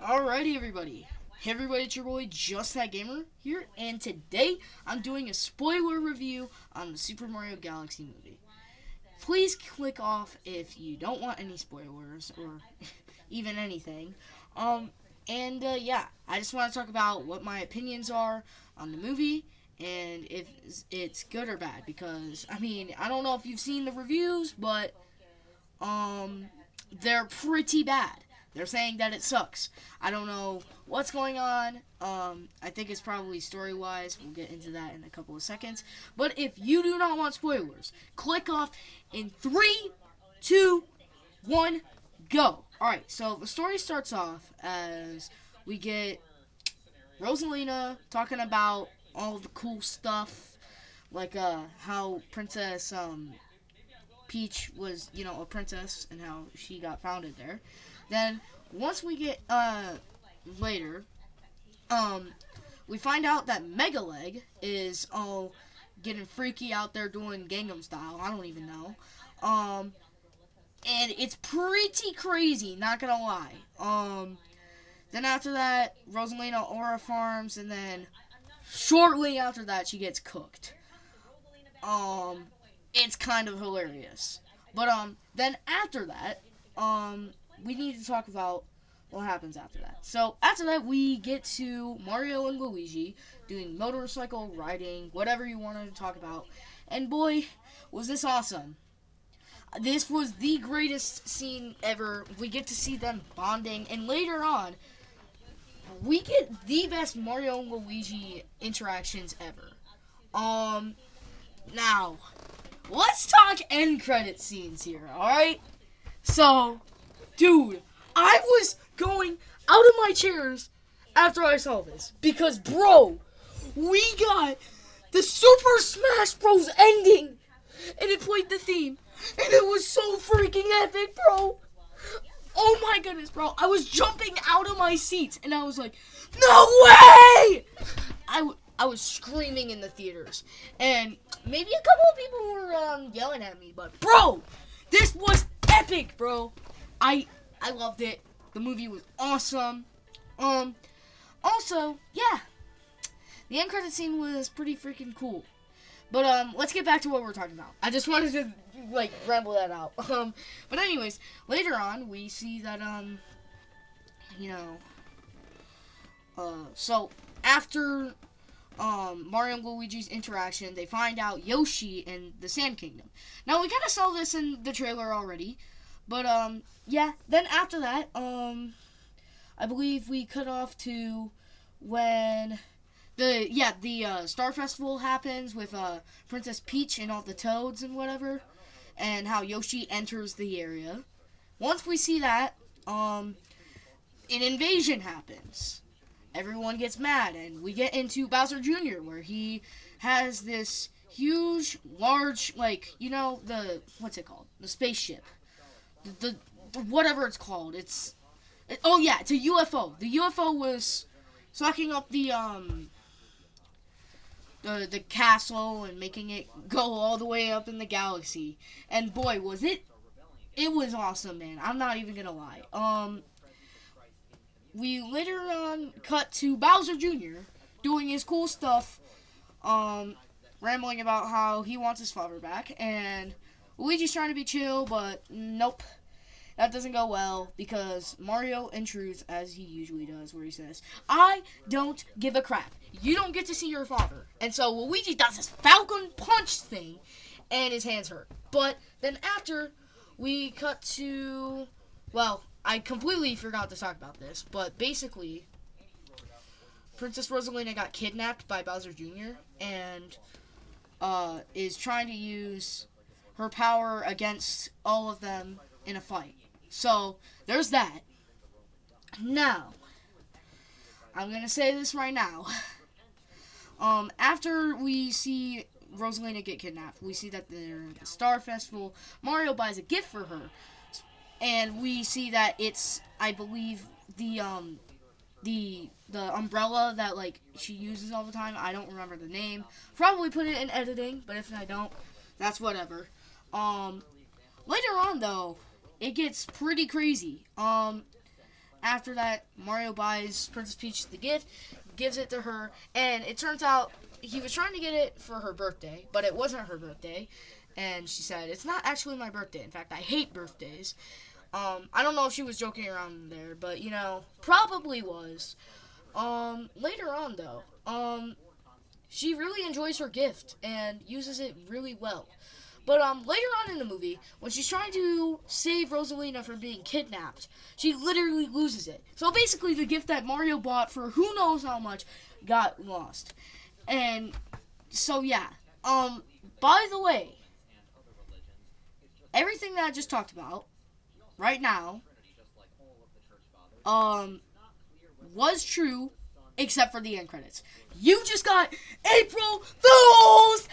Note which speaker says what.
Speaker 1: Alrighty, everybody. Hey, everybody, it's your boy, Just That Gamer here, and today I'm doing a spoiler review on the Super Mario Galaxy movie. Please click off if you don't want any spoilers or even anything. Yeah, I just want to talk about what my opinions are on the movie and if it's good or bad. Because I don't know if you've seen the reviews, but um, they're pretty bad. They're saying that it sucks. I don't know what's going on. I think it's probably story wise. We'll get into that in a couple of seconds. But if you do not want spoilers, click off in 3, 2, 1, go. Alright, so the story starts off as we get Rosalina talking about all the cool stuff, like how Princess Peach was, a princess and how she got founded there. Then once we get later, we find out that Megaleg is all getting freaky out there doing Gangnam Style. I don't even know. And it's pretty crazy, not gonna lie. Then after that, Rosalina aura farms, and then shortly after that, she gets cooked. It's kind of hilarious. But then after that, we need to talk about what happens after that. So after that, we get to Mario and Luigi doing motorcycle riding, whatever you wanted to talk about. And boy, was this awesome. This was the greatest scene ever. We get to see them bonding, and later on, we get the best Mario and Luigi interactions ever. Now, let's talk end credit scenes here, alright? So, dude, I was going out of my chairs after I saw this. Because, bro, we got the Super Smash Bros. Ending. And it played the theme. And it was so freaking epic, bro. Oh my goodness, bro. I was jumping out of my seats. And I was like, no way! I was screaming in the theaters. And maybe a couple of people were yelling at me. But, bro, this was epic, bro. I loved it. The movie was awesome. Also, yeah, the end credit scene was pretty freaking cool. But let's get back to what we're talking about. I just wanted to ramble that out. But anyways, later on we see that so after Mario and Luigi's interaction, they find out Yoshi in the Sand Kingdom. Now we kind of saw this in the trailer already. But, yeah, then after that, I believe we cut off to when the Star Festival happens with, Princess Peach and all the toads and whatever, and how Yoshi enters the area. Once we see that, an invasion happens. Everyone gets mad, and we get into Bowser Jr., where he has this huge, large, what's it called? The spaceship. The whatever it's called. It's a UFO. The UFO was sucking up the castle and making it go all the way up in the galaxy. And boy, was it was awesome, man. I'm not even gonna lie. We later on cut to Bowser Jr. doing his cool stuff, rambling about how he wants his father back, and Luigi's trying to be chill, but nope. That doesn't go well because Mario intrudes as he usually does, where he says, I don't give a crap. You don't get to see your father. And so Luigi does this Falcon Punch thing, and his hands hurt. But then after, we cut to, well, I completely forgot to talk about this, but basically, Princess Rosalina got kidnapped by Bowser Jr. and is trying to use her power against all of them in a fight. So, there's that. Now, I'm gonna say this right now. After we see Rosalina get kidnapped, we see that they're at the Star Festival. Mario buys a gift for her. And we see that it's, I believe, the umbrella that, she uses all the time. I don't remember the name. Probably put it in editing, but if I don't, that's whatever. Later on, though, it gets pretty crazy. After that, Mario buys Princess Peach the gift, gives it to her, and it turns out he was trying to get it for her birthday, but it wasn't her birthday. And she said, "It's not actually my birthday. In fact, I hate birthdays." I don't know if she was joking around there, but probably was. Later on though, she really enjoys her gift and uses it really well. But later on in the movie, when she's trying to save Rosalina from being kidnapped, she literally loses it. So basically, the gift that Mario bought for who knows how much got lost. And so yeah. By the way, everything that I just talked about right now, um, was true except for the end credits. You just got April Fools!